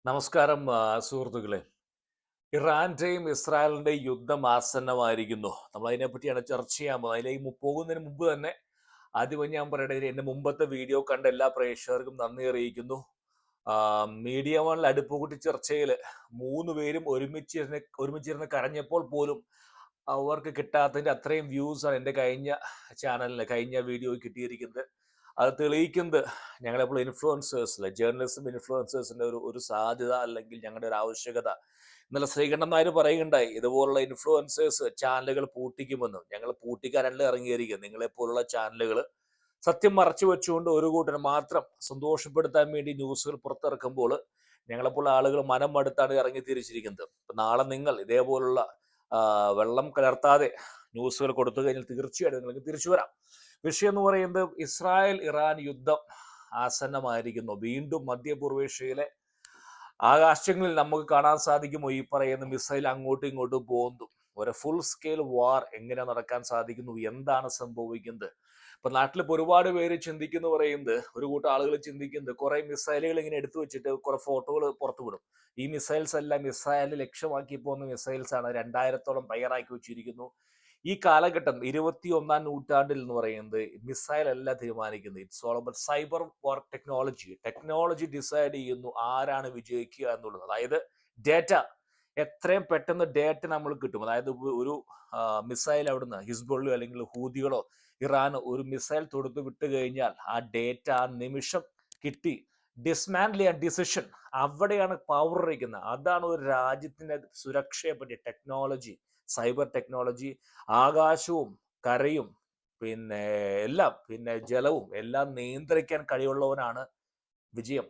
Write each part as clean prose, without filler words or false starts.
നമസ്കാരം സുഹൃത്തുക്കളെ. ഇറാന്റെയും ഇസ്രായേലിന്റെയും യുദ്ധം ആസന്നമായിരിക്കുന്നു. നമ്മൾ അതിനെപ്പറ്റിയാണ് ചർച്ച ചെയ്യാൻ പോകുന്നത്. അതിലേക്ക് പോകുന്നതിന് മുമ്പ് തന്നെ ആദ്യമേ ഞാൻ പറയട്ടെ, എൻ്റെ മുമ്പത്തെ വീഡിയോ കണ്ട എല്ലാ പ്രേക്ഷകർക്കും നന്ദി അറിയിക്കുന്നു. മീഡിയ വണ്ണിൽ അടുപ്പുകൂട്ടി ചർച്ചയിൽ മൂന്ന് പേരും ഒരുമിച്ചിരുന്ന് കരഞ്ഞപ്പോൾ പോലും അവർക്ക് കിട്ടാത്തതിൻ്റെ അത്രയും വ്യൂസാണ് എൻ്റെ കഴിഞ്ഞ വീഡിയോയിൽ കിട്ടിയിരിക്കുന്നത്. അത് തെളിയിക്കുന്നത് ഞങ്ങളെപ്പോൾ ഇൻഫ്ലുവൻസേഴ്സിലെ ജേർണലിസം ഇൻഫ്ലുവൻസേഴ്സിന്റെ ഒരു സാധ്യത അല്ലെങ്കിൽ ഞങ്ങളുടെ ഒരു ആവശ്യകത. ഇന്നലെ ശ്രീകണ്ഠൻ നായർ പറയുകയുണ്ടായി, ഇതുപോലുള്ള ഇൻഫ്ലുവൻസേഴ്സ് ചാനലുകൾ പൂട്ടിക്കുമെന്നും. ഞങ്ങൾ പൂട്ടിക്കാനല്ല ഇറങ്ങിയിരിക്കുന്നത്. നിങ്ങളെപ്പോലുള്ള ചാനലുകൾ സത്യം മറച്ചു വെച്ചുകൊണ്ട് ഒരു കൂട്ടരെ മാത്രം സന്തോഷപ്പെടുത്താൻ വേണ്ടി ന്യൂസുകൾ പുറത്തിറക്കുമ്പോൾ ഞങ്ങളെപ്പോലുള്ള ആളുകൾ മനം മടുത്താണ് ഇറങ്ങി തിരിച്ചിരിക്കുന്നത്. ഇപ്പം നാളെ നിങ്ങൾ ഇതേപോലുള്ള വെള്ളം കലർത്താതെ ന്യൂസുകൾ കൊടുത്തു കഴിഞ്ഞാൽ തീർച്ചയായിട്ടും നിങ്ങൾക്ക് തിരിച്ചു വരാം. വിഷയം എന്ന് പറയുന്നത് ഇസ്രായേൽ ഇറാൻ യുദ്ധം ആസന്നമായിരിക്കുന്നു. വീണ്ടും മധ്യപൂർവേഷ്യയിലെ ആകാശങ്ങളിൽ നമുക്ക് കാണാൻ സാധിക്കുമോ ഈ പറയുന്ന മിസൈൽ അങ്ങോട്ടും ഇങ്ങോട്ടും പോകുന്നു. ഒരു ഫുൾ സ്കെയിൽ വാർ എങ്ങനെ നടക്കാൻ സാധിക്കുന്നു, എന്താണ് സംഭവിക്കുന്നത്? ഇപ്പൊ നാട്ടിലിപ്പോ ഒരുപാട് പേര് ചിന്തിക്കുന്നു, പറയുന്നത് ഒരു കൂട്ടം ആളുകൾ ചിന്തിക്കുന്നത് കുറെ മിസൈലുകൾ ഇങ്ങനെ എടുത്തു വെച്ചിട്ട് കുറെ ഫോട്ടോകൾ പുറത്തു വിടും. ഈ മിസൈൽസ് എല്ലാം ഇസ്രായേലിൽ ലക്ഷ്യമാക്കി പോകുന്ന മിസൈൽസ് ആണ്. 2000-ഓളം തയ്യാറാക്കി വെച്ചിരിക്കുന്നു. ഈ കാലഘട്ടം 21-ാം നൂറ്റാണ്ടിൽ എന്ന് പറയുന്നത് മിസൈൽ അല്ല തീരുമാനിക്കുന്നത്. It's all about cyber war technology. Technology decide ചെയ്യുന്നു ആരാണ് വിജയിക്കുക എന്നുള്ളത്. അതായത് ഡേറ്റ എത്രയും പെട്ടെന്ന് ഡേറ്റ നമ്മൾ കിട്ടും. അതായത് ഒരു മിസൈൽ അവിടുന്ന് ഹിസ്ബുള്ളോ അല്ലെങ്കിൽ ഹൂതികളോ ഇറാനോ ഒരു മിസൈൽ തൊടുത്ത് വിട്ട് കഴിഞ്ഞാൽ ആ ഡേറ്റ ആ നിമിഷം കിട്ടി ഡിസ്മാൻഡിൽ ചെയ്യാൻ ഡിസിഷൻ അവിടെയാണ് പവർ ഇരിക്കുന്നത്. അതാണ് ഒരു രാജ്യത്തിന്റെ സുരക്ഷയെ പറ്റിയ ടെക്നോളജി. സൈബർ ടെക്നോളജി ആകാശവും കരയും ജലവും എല്ലാം നിയന്ത്രിക്കാൻ കഴിവുള്ളവനാണ് വിജയം.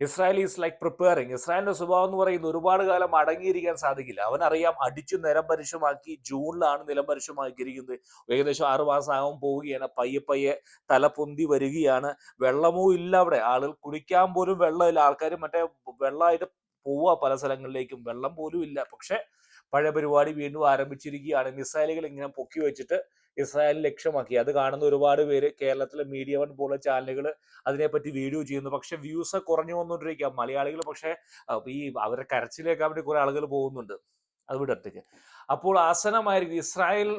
Israel is like preparing. ഇസ്രായേലിന്റെ സ്വഭാവം എന്ന് പറയുന്നത് ഒരുപാട് കാലം അടങ്ങിയിരിക്കാൻ സാധിക്കില്ല. അവനറിയാം അടിച്ചു നിലംപരിശമാക്കി. ജൂണിലാണ് നിലംപരിശമാക്കിയിരിക്കുന്നത്. ഏകദേശം 6 മാസം ആകാൻ പോവുകയാണ്. പയ്യെ പയ്യെ തല പൊന്തി വരികയാണ്. വെള്ളമോ ഇല്ല അവിടെ. ആളുകൾ കുടിക്കാൻ പോലും വെള്ളമില്ല. ആൾക്കാർ മറ്റേ വെള്ളമായിട്ട് പോവുക പല സ്ഥലങ്ങളിലേക്കും. വെള്ളം പോലും ഇല്ല. പക്ഷെ പഴയ പരിപാടി വീണ്ടും ആരംഭിച്ചിരിക്കുകയാണ്. മിസൈലുകൾ ഇങ്ങനെ പൊക്കി വെച്ചിട്ട് ഇസ്രായേൽ ലക്ഷ്യമാക്കി. അത് കാണുന്ന ഒരുപാട് പേര് കേരളത്തിലെ മീഡിയ വൺ പോലുള്ള ചാനലുകൾ അതിനെപ്പറ്റി വീഡിയോ ചെയ്യുന്നു. പക്ഷെ വ്യൂസ് കുറഞ്ഞു വന്നുകൊണ്ടിരിക്കുക. മലയാളികൾ പക്ഷെ ഈ അവരെ കരച്ചിലേക്കാൻ വേണ്ടി കുറെ ആളുകൾ പോകുന്നുണ്ട്. അത് വിടത്തേക്ക്. അപ്പോൾ ആസനമായിരിക്കും ഇസ്രായേൽ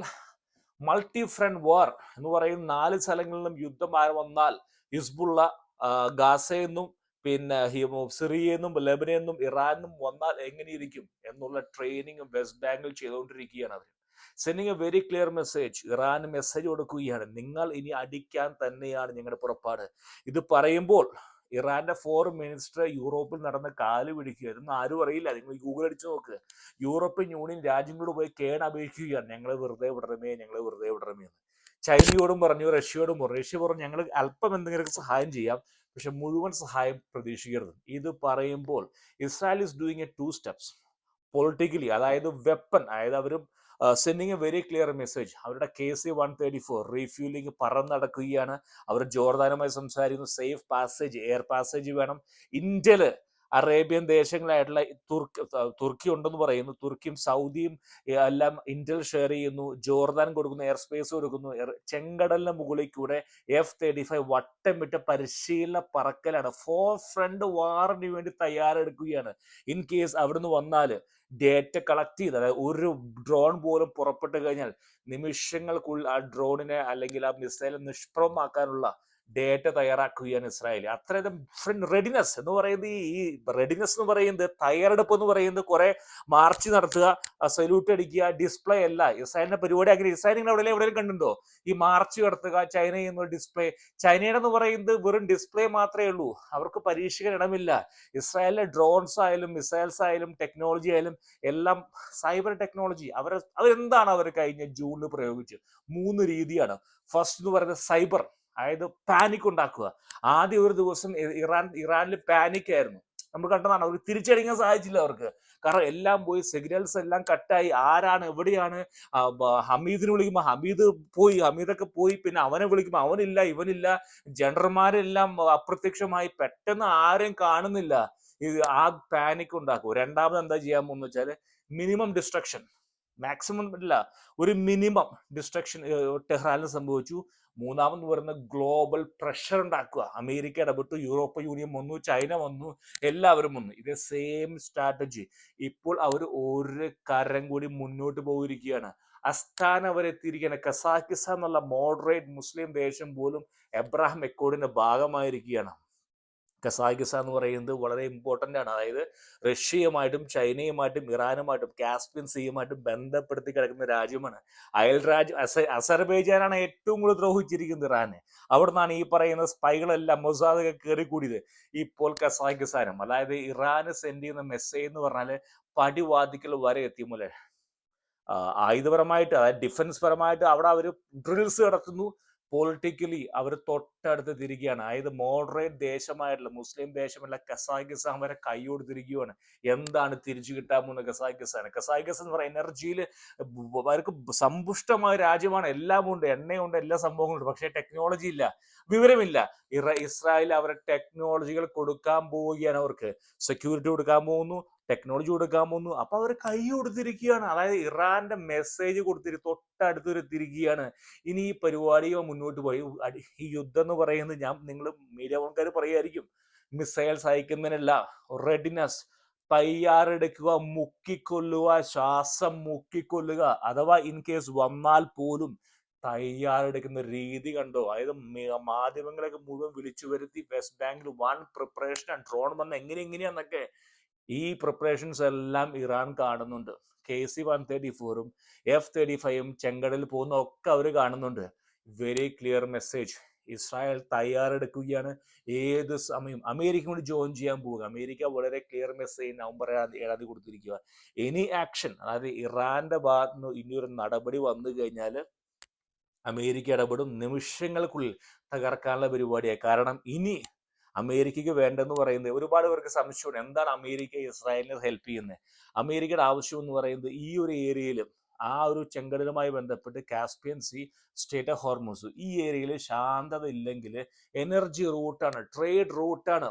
മൾട്ടി ഫ്രണ്ട് വാർ എന്ന് പറയുന്ന 4 സ്ഥലങ്ങളിലും യുദ്ധം വന്നാൽ ഹിസ്ബുള്ള ഗാസയെന്നും സിറിയെന്നും ലെബനെന്നും ഇറാനും വന്നാൽ എങ്ങനെയിരിക്കും എന്നുള്ള ട്രെയിനിങ് വെസ്റ്റ് ബാങ്കിൽ ചെയ്തുകൊണ്ടിരിക്കുകയാണ് അവർ. Sending a very clear message. Iran message കൊടുക്കുകയാണ്, നിങ്ങൾ ഇനി അടിക്കാൻ തന്നെയാണ് ഞങ്ങളുടെ പുറപ്പാട്. ഇത് പറയുമ്പോൾ ഇറാന്റെ ഫോറിൻ മിനിസ്റ്റർ യൂറോപ്പിൽ നടന്ന കാല് പിടിക്കുക. ഇതൊന്നും ആരും അറിയില്ല. നിങ്ങൾ ഗൂഗിൾ അടിച്ചു നോക്ക്. യൂറോപ്യൻ യൂണിയൻ രാജ്യങ്ങളോട് പോയി അപേക്ഷിക്കുകയാണ്, ഞങ്ങളെ വെറുതെ വിടണമേ, ഞങ്ങളെ വെറുതെ വിടണമേ എന്ന്. ചൈനയോടും പറഞ്ഞു, റഷ്യയോടും പറഞ്ഞു. റഷ്യ പറഞ്ഞു, ഞങ്ങൾ അല്പം എന്തെങ്കിലും സഹായം ചെയ്യാം, പക്ഷെ മുഴുവൻ സഹായം പ്രതീക്ഷിക്കരുത്. ഇത് പറയുമ്പോൾ Israel is doing a 2 steps politically. അതായത് വെപ്പൺ, അതായത് അവർ sending a very clear message. അവരുടെ KC-134 റീഫ്യൂലിംഗ് പറന്നടക്കുകയാണ്. അവർ ജോർദാനുമായി സംസാരിക്കുന്നു. സേഫ് പാസേജ്, എയർ പാസേജ് വേണം. ഇന്ത്യയില് അറേബ്യൻ ദേശങ്ങളായിട്ടുള്ള തുർക്കി ഉണ്ടെന്ന് പറയുന്നു. തുർക്കിയും സൗദിയും എല്ലാം ഇന്ത്യയിൽ ഷെയർ ചെയ്യുന്നു. ജോർദാൻ കൊടുക്കുന്നു, എയർ സ്പേസ് കൊടുക്കുന്നു. ചെങ്കടലിന് മുകളിൽ കൂടെ F-35 വട്ടമിട്ട് പരിശീലന പറക്കലാണ്. ഫോർ ഫ്രണ്ട് വാറിന് വേണ്ടി തയ്യാറെടുക്കുകയാണ്. ഇൻ കേസ് അവിടുന്ന് വന്നാൽ ഡേറ്റ കളക്ട് ചെയ്ത്, അതായത് ഒരു ഡ്രോൺ പോലും പുറപ്പെട്ടു കഴിഞ്ഞാൽ നിമിഷങ്ങൾക്കുള്ളിൽ ആ ഡ്രോണിനെ അല്ലെങ്കിൽ ആ മിസൈൽ നിഷ്പ്രഭമാക്കാനുള്ള ഡേറ്റ തയ്യാറാക്കുകയാണ് ഇസ്രായേൽ. അത്രയും റെഡിനെസ് എന്ന് പറയുന്നത്, ഈ റെഡിനെസ് എന്ന് പറയുന്നത്, തയ്യാറെടുപ്പ് എന്ന് പറയുന്നത് കുറെ മാർച്ച് നടത്തുക, സല്യൂട്ട് അടിക്കുക, ഡിസ്പ്ലേ അല്ല. ഇസ്രായേലിന്റെ പരിപാടി അങ്ങനെ. ഇസ്രായേൽ നിങ്ങൾ എവിടെയും കണ്ടുണ്ടോ ഈ മാർച്ച് നടത്തുക, ചൈന ചെയ്യുന്ന ഡിസ്പ്ലേ? ചൈനയുടെ എന്ന് പറയുന്നത് വെറും ഡിസ്പ്ലേ മാത്രമേ ഉള്ളൂ. അവർക്ക് പരീക്ഷിക്കാൻ ഇടമില്ല. ഇസ്രായേലിലെ ഡ്രോൺസ് ആയാലും മിസൈൽസ് ആയാലും ടെക്നോളജി ആയാലും എല്ലാം സൈബർ ടെക്നോളജി. അവരെന്താണ് അവർ കഴിഞ്ഞ ജൂണിൽ പ്രയോഗിച്ചത്? 3 രീതിയാണ്. ഫസ്റ്റ് എന്ന് പറയുന്നത് സൈബർ, അതായത് പാനിക് ഉണ്ടാക്കുക. ആദ്യം ഒരു ദിവസം ഇറാനിൽ പാനിക് ആയിരുന്നു. നമ്മൾ കണ്ടതാണ്. അവർക്ക് തിരിച്ചടിക്കാൻ സാധിച്ചില്ല അവർക്ക്. കാരണം എല്ലാം പോയി, സിഗ്നൽസ് എല്ലാം കട്ടായി. ആരാണ് എവിടെയാണ്? ഹമീദിനെ വിളിക്കുമ്പോൾ ഹമീദൊക്കെ പോയി. പിന്നെ അവനെ വിളിക്കുമ്പോൾ അവനില്ല, ഇവനില്ല. ജനറൽമാരെല്ലാം അപ്രത്യക്ഷമായി. പെട്ടെന്ന് ആരെയും കാണുന്നില്ല. ഇത് ആ പാനിക് ഉണ്ടാക്കും. രണ്ടാമത് എന്താ ചെയ്യാൻ പോകുന്ന വെച്ചാൽ മിനിമം ഡിസ്ട്രക്ഷൻ. മാക്സിമം അല്ല, ഒരു മിനിമം ഡിസ്ട്രക്ഷൻ ടെഹ്റാനിൽ സംഭവിച്ചു. മൂന്നാമെന്ന് പറയുന്ന ഗ്ലോബൽ പ്രഷർ ഉണ്ടാക്കുക. അമേരിക്ക ഇടപെട്ടു, യൂറോപ്യൻ യൂണിയൻ വന്നു, ചൈന വന്നു, എല്ലാവരും വന്നു. ഇതേ സെയിം സ്ട്രാറ്റജി. ഇപ്പോൾ അവർ ഒരു കരം കൂടി മുന്നോട്ട് പോയിരിക്കുകയാണ്. അസ്താന വരെ എത്തിയിരിക്കുകയാണ്. കസാക്കിസ്ഥാൻ എന്നുള്ള മോഡറേറ്റ് മുസ്ലിം ദേശം പോലും എബ്രാഹിം അക്കോർഡിന്റെ ഭാഗമായിരിക്കുകയാണ്. കസാക്കിസ്ഥാൻ എന്ന് പറയുന്നത് വളരെ ഇമ്പോർട്ടൻ്റ് ആണ്. അതായത് റഷ്യയുമായിട്ടും ചൈനയുമായിട്ടും ഇറാനുമായിട്ടും കാസ്പിയൻ സീയുമായിട്ടും ബന്ധപ്പെടുത്തി കിടക്കുന്ന രാജ്യമാണ്. അയൽ രാജ്യം അസർബൈജാനാണ് ഏറ്റവും കൂടുതൽ ദ്രോഹിച്ചിരിക്കുന്നത് ഇറാനെ. അവിടെ നിന്നാണ് ഈ പറയുന്ന സ്പൈകളെല്ലാം മൊസാദൊക്കെ കയറിക്കൂടിയത്. ഇപ്പോൾ കസാക്കിസ്ഥാനും, അതായത് ഇറാന് സെൻഡ് ചെയ്യുന്ന മെസ്സേജ് എന്ന് പറഞ്ഞാൽ പടിവാദിക്കൽ വരെ എത്തിയുമല്ലേ. ആയുധപരമായിട്ട്, അതായത് ഡിഫൻസ് പരമായിട്ട് അവിടെ അവർ ഡ്രിൽസ് നടത്തുന്നു. പൊളിറ്റിക്കലി അവർ തൊട്ടടുത്ത് തിരിക്കുകയാണ്. അതായത് മോഡറേറ്റ് ദേശമായിട്ടുള്ള മുസ്ലിം ദേശമല്ല കസാക്കിസ്ഥാൻ വരെ കൈയോടുത്തിരിക്കുകയാണ്. എന്താണ് തിരിച്ചു കിട്ടാൻ പോകുന്ന കസാക്കിസ്ഥാൻ എന്ന് പറയുന്ന എനർജിയിൽ അവർക്ക് സമ്പുഷ്ടമായ രാജ്യമാണ്. എല്ലാം ഉണ്ട്, എണ്ണയുണ്ട്, എല്ലാ സംഭവങ്ങളുണ്ട്. പക്ഷേ ടെക്നോളജി ഇല്ല, വിവരമില്ല. ഇസ്രായേൽ അവരെ ടെക്നോളജികൾ കൊടുക്കാൻ പോവുകയാണ്. അവർക്ക് സെക്യൂരിറ്റി കൊടുക്കാൻ പോകുന്നു, ടെക്നോളജി കൊടുക്കാൻ പോകുന്നു. അപ്പൊ അവർ കൈ കൊടുത്തിരിക്കുകയാണ്. അതായത് ഇറാന്റെ മെസ്സേജ് തൊട്ടടുത്തിരിക്കുകയാണ്. ഇനി ഈ പരിപാടിയോ മുന്നോട്ട് പോയി ഈ യുദ്ധം എന്ന് പറയുന്നത്, നിങ്ങൾ മീഡിയക്കാർ പറയുമായിരിക്കും മിസൈൽസ് അയക്കുന്നതിനല്ല, റെഡിനെസ്, തയ്യാറെടുക്കുക, മുക്കിക്കൊല്ലുക, ശ്വാസം മുക്കിക്കൊല്ലുക. അഥവാ ഇൻ കേസ് വന്നാൽ പോലും തയ്യാറെടുക്കുന്ന രീതി കണ്ടോ. അതായത് മാധ്യമങ്ങളൊക്കെ മുഴുവൻ വിളിച്ചു വരുത്തി വെസ്റ്റ് ബാങ്കിൽ വൺ പ്രിപ്പറേഷൻ, ഡ്രോൺ വന്ന് എങ്ങനെയാന്നൊക്കെ. ഈ പ്രിപ്പറേഷൻസ് എല്ലാം ഇറാൻ കാണുന്നുണ്ട്. KC-134ഉം F-35ഉം ചെങ്കടലിൽ പോകുന്ന ഒക്കെ അവർ കാണുന്നുണ്ട്. Very clear message. ഇസ്രായേൽ തയ്യാറെടുക്കുകയാണ്. ഏത് സമയം അമേരിക്ക കൂടി ജോയിൻ ചെയ്യാൻ പോവുക. അമേരിക്ക വളരെ ക്ലിയർ മെസ്സേജ് നവംബർ 7 കൊടുത്തിരിക്കുക. എനി ആക്ഷൻ, അതായത് ഇറാന്റെ ഭാഗത്ത് നിന്ന് ഇനിയൊരു നടപടി വന്നു കഴിഞ്ഞാൽ അമേരിക്ക ഇടപെടും. നിമിഷങ്ങൾക്കുള്ളിൽ തകർക്കാനുള്ള പരിപാടിയാണ്. കാരണം ഇനി അമേരിക്കയ്ക്ക് വേണ്ടെന്ന് പറയുന്നത്, ഒരുപാട് പേർക്ക് സംശയമാണ് എന്താണ് അമേരിക്ക ഇസ്രായേലിനെ ഹെൽപ്പ് ചെയ്യുന്നത്. അമേരിക്കയുടെ ആവശ്യം എന്ന് പറയുന്നത് ഈ ഒരു ഏരിയയിൽ, ആ ഒരു ചെങ്കടലുമായി ബന്ധപ്പെട്ട് Caspian sea, state of Hormuz, ഈ ഏരിയയിൽ ശാന്തത ഇല്ലെങ്കിൽ, എനർജി റൂട്ടാണ്, ട്രേഡ് റൂട്ടാണ്,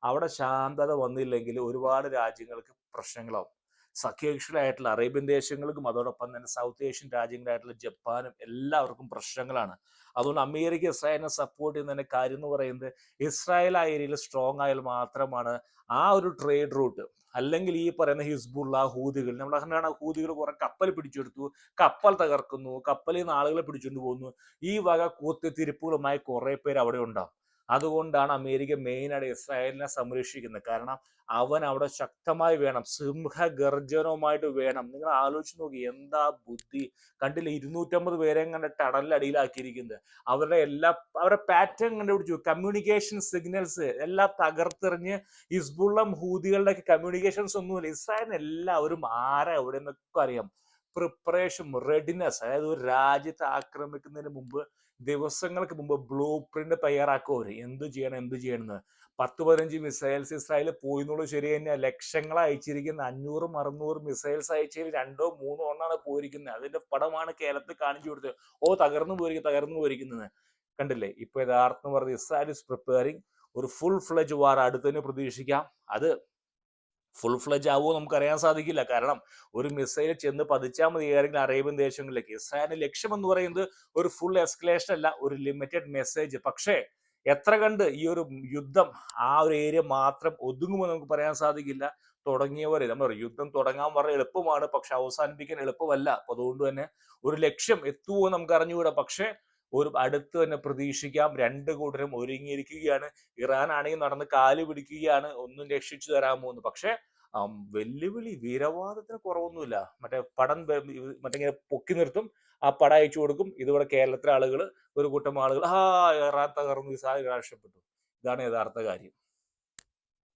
അവിടെ ശാന്തത വന്നില്ലെങ്കിൽ ഒരുപാട് രാജ്യങ്ങൾക്ക് പ്രശ്നങ്ങളാവും. സഖ്യകക്ഷികളായിട്ടുള്ള അറേബ്യൻ ദേശങ്ങൾക്കും അതോടൊപ്പം തന്നെ സൗത്ത് ഏഷ്യൻ രാജ്യങ്ങളായിട്ടുള്ള ജപ്പാനും എല്ലാവർക്കും പ്രശ്നങ്ങളാണ്. അതുകൊണ്ട് അമേരിക്ക ഇസ്രായേലിനെ സപ്പോർട്ട് ചെയ്യുന്നതിന്റെ കാര്യം എന്ന് പറയുന്നത്, ഇസ്രായേൽ ആ ഏരിയയിൽ സ്ട്രോങ് ആയാൽ മാത്രമാണ് ആ ഒരു ട്രേഡ് റൂട്ട്, അല്ലെങ്കിൽ ഈ പറയുന്ന ഹിസ്ബുള്ള, ഹൂതികൾ, നമ്മൾ അങ്ങനെയാണ് ഹൂതികൾ കുറെ കപ്പൽ പിടിച്ചെടുത്തു, കപ്പൽ തകർക്കുന്നു, കപ്പലിൽ നിന്ന് ആളുകളെ പിടിച്ചുകൊണ്ട് പോകുന്നു. ഈ വക കൂത്തിത്തിരിപ്പുകളുമായി കുറെ പേര് അവിടെ ഉണ്ടാവും. അതുകൊണ്ടാണ് അമേരിക്ക മെയിനായിട്ട് ഇസ്രായേലിനെ സംരക്ഷിക്കുന്നത്. കാരണം അവൻ അവിടെ ശക്തമായി വേണം, സിംഹഗർജനവുമായിട്ട് വേണം. നിങ്ങൾ ആലോചിച്ച് നോക്കി, എന്താ ബുദ്ധി കണ്ടില്ല. 250 പേരെ കണ്ട ടണലിലടിയിലാക്കിയിരിക്കുന്നത്. അവരുടെ പാറ്റേൺ കണ്ടുപിടിച്ചു. കമ്മ്യൂണിക്കേഷൻ സിഗ്നൽസ് എല്ലാം തകർത്തെറിഞ്ഞ്, ഹിസ്ബുള്ളും ഹൂതികളുടെ ഒക്കെ കമ്മ്യൂണിക്കേഷൻസ് ഒന്നുമില്ല. ഇസ്രായേലിന് എല്ലാവരും ആരാ എവിടെ നിന്നൊക്കെ അറിയാം. പ്രിപ്പറേഷൻ, റെഡിനെസ്, അതായത് ഒരു രാജ്യത്തെ ആക്രമിക്കുന്നതിന് മുമ്പ്, ദിവസങ്ങൾക്ക് മുമ്പ് ബ്ലൂ പ്രിന്റ് തയ്യാറാക്കുക. അവർ എന്ത് ചെയ്യണമെന്ന്. 10-15 മിസൈൽസ് ഇസ്രായേൽ പോയി എന്നുള്ളത് ശരി തന്നെയാണ്. ലക്ഷങ്ങൾ അയച്ചിരിക്കുന്ന 500-600 മിസൈൽസ് അയച്ചതിൽ 2-3 എണ്ണാണ് പോയിരിക്കുന്നത്. അതിന്റെ പടമാണ് കേരളത്തിൽ കാണിച്ചു കൊടുത്തത്. തകർന്നു പോയിരിക്കുന്നത് കണ്ടില്ലേ. ഇപ്പൊ യഥാർത്ഥം പറഞ്ഞത് ഇസ്രായേൽ ഇസ് പ്രിപ്പയറിംഗ് ഒരു ഫുൾ ഫ്ലെജ് വാർ അടുത്തതിന് പ്രതീക്ഷിക്കാം. അത് ഫുൾ ഫ്ലെജ് ആവുമോ നമുക്കറിയാൻ സാധിക്കില്ല. കാരണം ഒരു മിസൈൽ ചെന്ന് പതിച്ചാൽ മതി ഏതെങ്കിലും അറേബ്യൻ ദേശങ്ങളിലേക്ക്. ഇസ്രായേലിന്റെ ലക്ഷ്യം എന്ന് പറയുന്നത് ഒരു ഫുൾ എസ്കലേഷൻ അല്ല, ഒരു ലിമിറ്റഡ് മെസ്സേജ്. പക്ഷേ എത്ര കണ്ട് ഈ ഒരു യുദ്ധം ആ ഒരു ഏരിയ മാത്രം ഒതുങ്ങുമെന്ന് നമുക്ക് പറയാൻ സാധിക്കില്ല. തുടങ്ങിയവരെ നമ്മൾ യുദ്ധം തുടങ്ങാൻ പറഞ്ഞ എളുപ്പമാണ്, പക്ഷെ അവസാനിപ്പിക്കാൻ എളുപ്പമല്ല. അപ്പൊ അതുകൊണ്ട് തന്നെ ഒരു ലക്ഷ്യം എത്തുമോ നമുക്ക് അറിഞ്ഞുകൂടാ. പക്ഷെ ഒരു അടുത്ത് തന്നെ പ്രതീക്ഷിക്കാം. രണ്ട് കൂട്ടരും ഒരുങ്ങിയിരിക്കുകയാണ്. ഇറാൻ ആണെങ്കിൽ നടന്ന് കാല് പിടിക്കുകയാണ്, ഒന്നും രക്ഷിച്ചു തരാമോ എന്ന്. പക്ഷെ വെല്ലുവിളി, വീരവാദത്തിന് കുറവൊന്നുമില്ല. മറ്റേ പൊക്കി നിർത്തും, ആ പട അയച്ചു കൊടുക്കും. ഇതിവിടെ കേരളത്തിലെ ആളുകൾ, ഒരു കൂട്ടം ആളുകൾ ഇറാൻ തകർന്നു, ഇസ്രായേൽ രക്ഷപ്പെട്ടു. ഇതാണ് യഥാർത്ഥ കാര്യം.